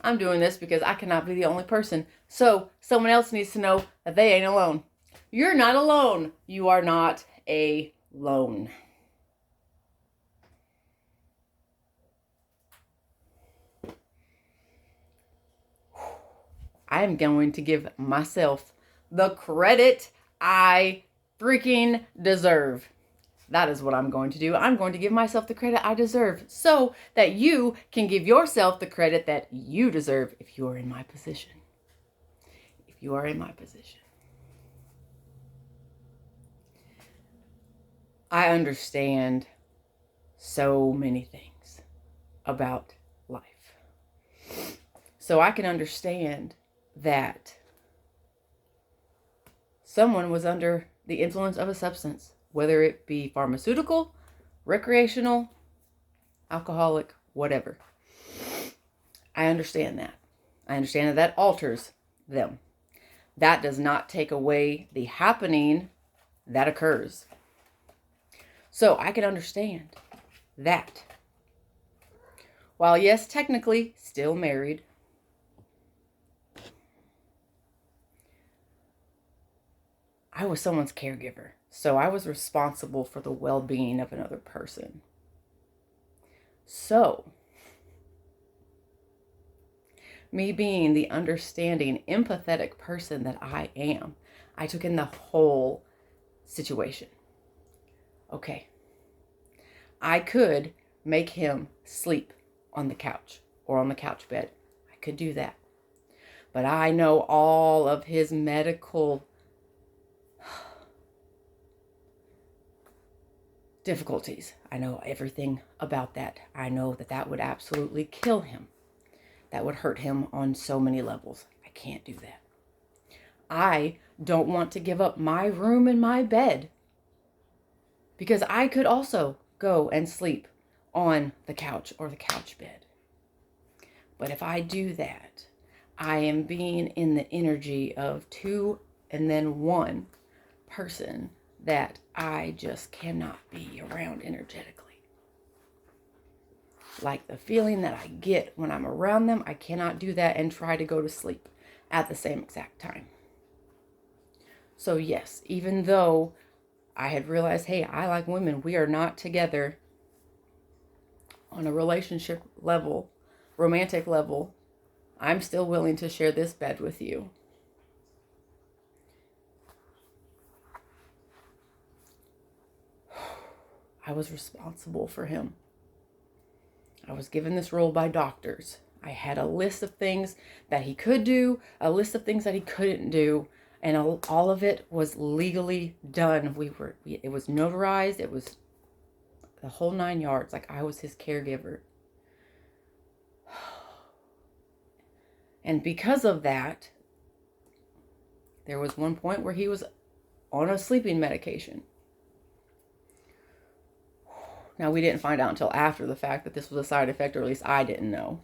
I'm doing this because I cannot be the only person. So someone else needs to know that they ain't alone. You're not alone. You are not alone. I am going to give myself the credit I freaking deserve. That is what I'm going to do. I'm going to give myself the credit I deserve so that you can give yourself the credit that you deserve if you are in my position. If you are in my position. I understand so many things about life. So I can understand that someone was under the influence of a substance, whether it be pharmaceutical, recreational, alcoholic, whatever. I understand that. I understand that that alters them. That does not take away the happening that occurs. So I can understand that. While, yes, technically still married, I was someone's caregiver. So I was responsible for the well-being of another person. So, me being the understanding, empathetic person that I am, I took in the whole situation. Okay, I could make him sleep on the couch or on the couch bed. I could do that. But I know all of his medical difficulties. I know everything about that. I know that that would absolutely kill him. That would hurt him on so many levels. I can't do that. I don't want to give up my room and my bed because I could also go and sleep on the couch or the couch bed. But if I do that, I am being in the energy of two and then one person that I just cannot be around energetically. Like the feeling that I get when I'm around them, I cannot do that and try to go to sleep at the same exact time. So yes, even though I had realized, hey, I like women, we are not together on a relationship level, romantic level, I'm still willing to share this bed with you. I was responsible for him. I was given this role by doctors. I had a list of things that he could do, a list of things that he couldn't do, and all of it was legally done. It was notarized. It was the whole 9 yards. Like I was his caregiver. And because of that, there was one point where he was on a sleeping medication. Now, we didn't find out until after the fact that this was a side effect, or at least I didn't know.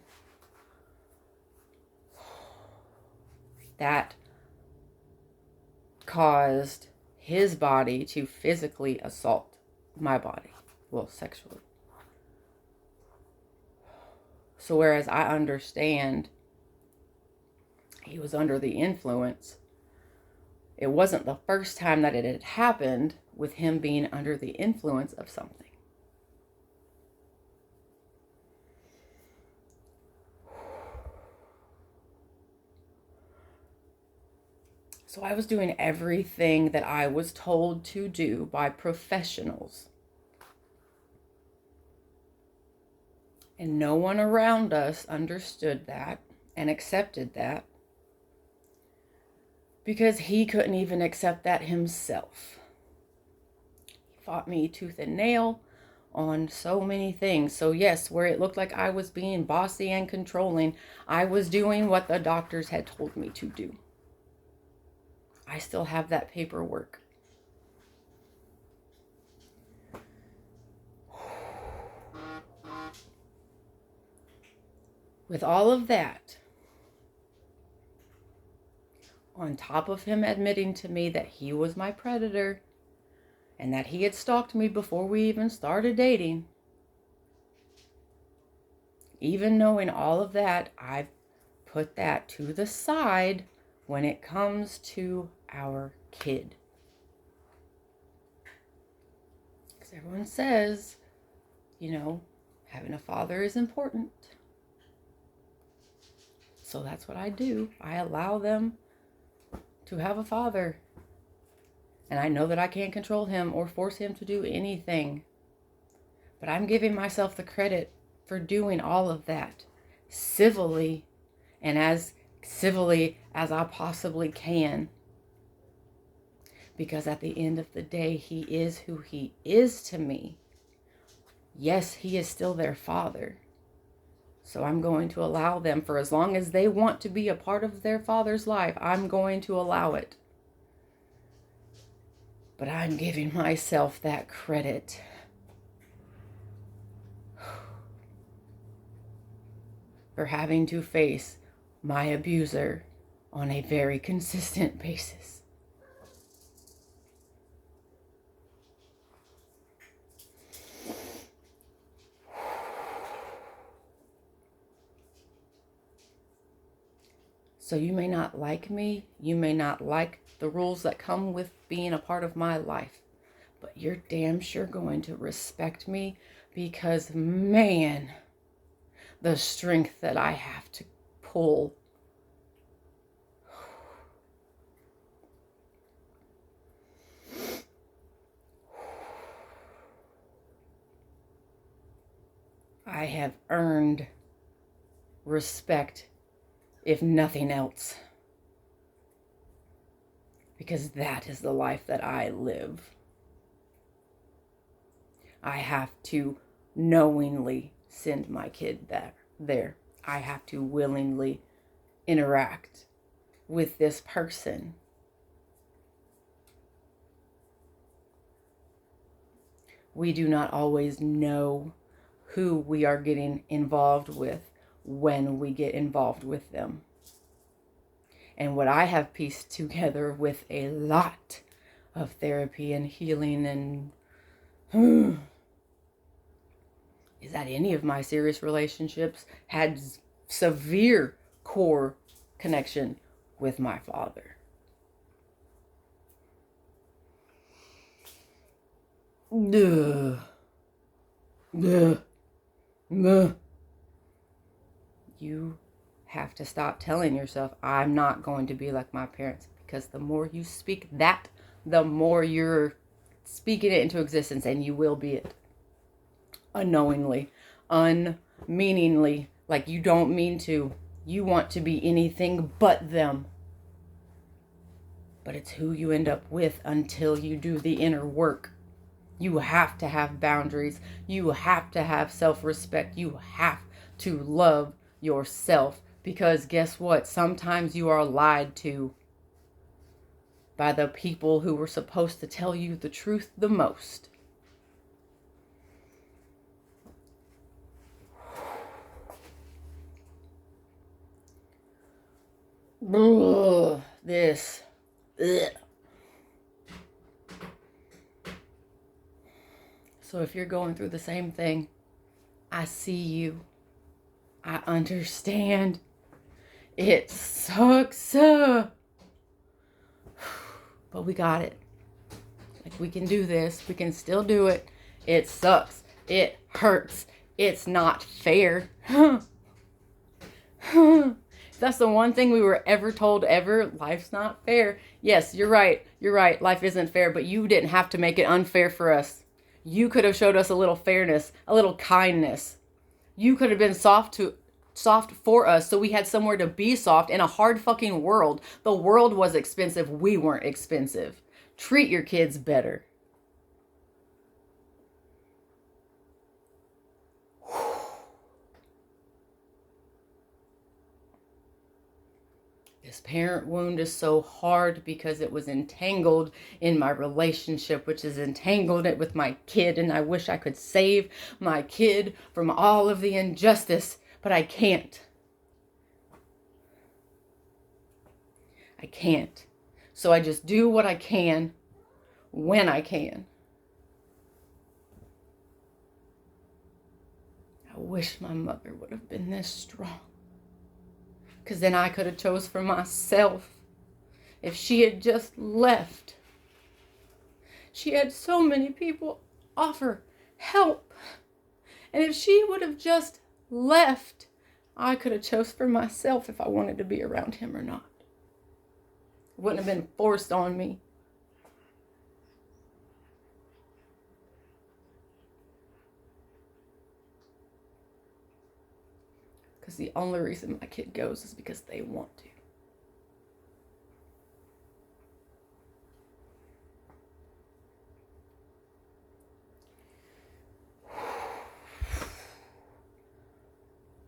That caused his body to physically assault my body. Well, sexually. So whereas I understand he was under the influence, it wasn't the first time that it had happened with him being under the influence of something. So I was doing everything that I was told to do by professionals. And no one around us understood that and accepted that because he couldn't even accept that himself. He fought me tooth and nail on so many things. So yes, where it looked like I was being bossy and controlling, I was doing what the doctors had told me to do. I still have that paperwork. With all of that, on top of him admitting to me that he was my predator and that he had stalked me before we even started dating, even knowing all of that, I put that to the side when it comes to our kid. Because everyone says, having a father is important. So that's what I do. I allow them to have a father. And I know that I can't control him or force him to do anything. But I'm giving myself the credit for doing all of that civilly, and as civilly as I possibly can. Because at the end of the day, he is who he is to me. Yes, he is still their father. So I'm going to allow them, for as long as they want to be a part of their father's life, I'm going to allow it. But I'm giving myself that credit. For having to face my abuser on a very consistent basis. So you may not like me, you may not like the rules that come with being a part of my life, but you're damn sure going to respect me, because man, the strength that I have to pull. I have earned respect, if nothing else, because that is the life that I live. I have to knowingly send my kid there. I have to willingly interact with this person. We do not always know who we are getting involved with when we get involved with them. And what I have pieced together with a lot of therapy and healing and is that any of my serious relationships had severe core connection with my father. You have to stop telling yourself, I'm not going to be like my parents, because the more you speak that, the more you're speaking it into existence, and you will be it. Unknowingly, unmeaningly, like you don't mean to. You want to be anything but them. But it's who you end up with until you do the inner work. You have to have boundaries. You have to have self-respect. You have to love yourself. Because guess what? Sometimes you are lied to by the people who were supposed to tell you the truth the most. Ugh, this. Ugh. So if you're going through the same thing, I see you. I understand. It sucks. But we got it. Like, we can do this. We can still do it. It sucks. It hurts. It's not fair. That's the one thing we were ever told ever. Life's not fair. Yes, you're right. You're right. Life isn't fair, but you didn't have to make it unfair for us. You could have showed us a little fairness, a little kindness. You could have been soft for us, so we had somewhere to be soft in a hard fucking world. The world was expensive. We weren't expensive. Treat your kids better. This parent wound is so hard because it was entangled in my relationship, which is entangled it with my kid. And I wish I could save my kid from all of the injustice, but I can't. I can't. So I just do what I can when I can. I wish my mother would have been this strong. Because then I could have chose for myself. If she had just left. She had so many people offer help. And if she would have just left, I could have chose for myself if I wanted to be around him or not. It wouldn't have been forced on me. Because the only reason my kid goes is because they want to.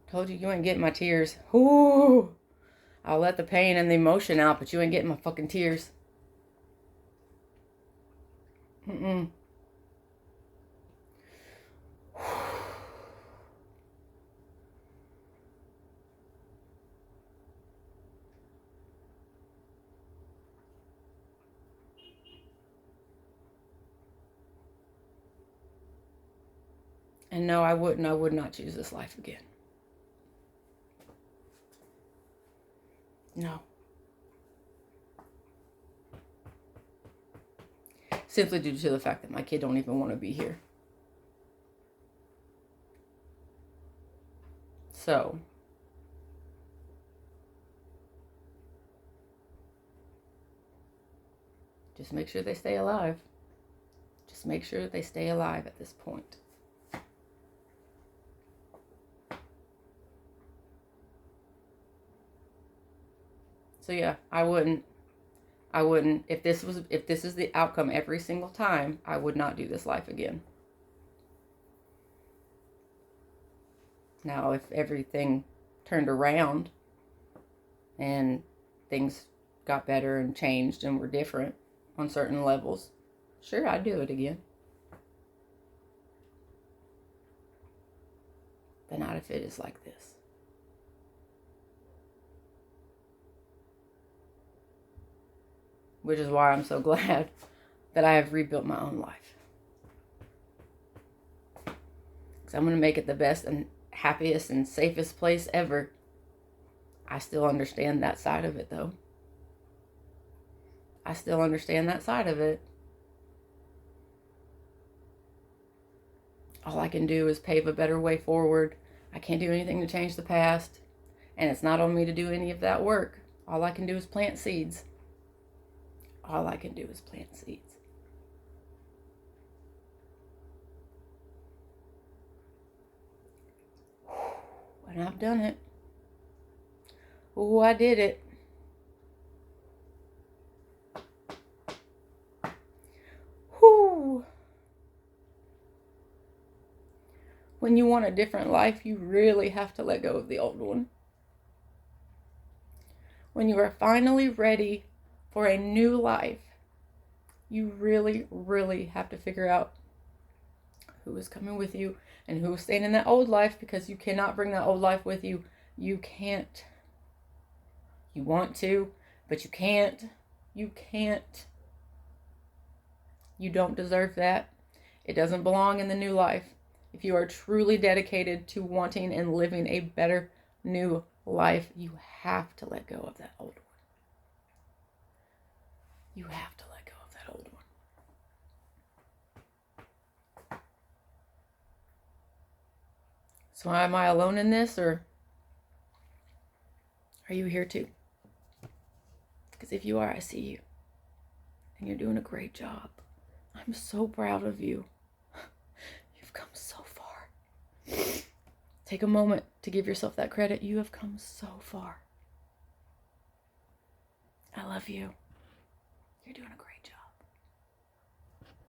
Told you ain't getting my tears. Ooh. I'll let the pain and the emotion out, but you ain't getting my fucking tears. Mm-mm. And no, I would not choose this life again. No. Simply due to the fact that my kid don't even want to be here. So, just make sure they stay alive. Just make sure they stay alive at this point. So yeah, I wouldn't. If this is the outcome every single time, I would not do this life again. Now, if everything turned around and things got better and changed and were different on certain levels, sure, I'd do it again. But not if it is like this. Which is why I'm so glad that I have rebuilt my own life. Because I'm going to make it the best and happiest and safest place ever. I still understand that side of it, though. I still understand that side of it. All I can do is pave a better way forward. I can't do anything to change the past. And it's not on me to do any of that work. All I can do is plant seeds. All I can do is plant seeds. And I've done it. Oh, I did it. Whew. When you want a different life, you really have to let go of the old one. When you are finally ready for a new life, you really, really have to figure out who is coming with you and who is staying in that old life, because you cannot bring that old life with you. You can't. You want to, but you can't. You can't. You don't deserve that. It doesn't belong in the new life. If you are truly dedicated to wanting and living a better new life, you have to let go of that old one. You have to let go of that old one. So am I alone in this, or are you here too? Because if you are, I see you. And you're doing a great job. I'm so proud of you. You've come so far. Take a moment to give yourself that credit. You have come so far. I love you. You're doing a great job.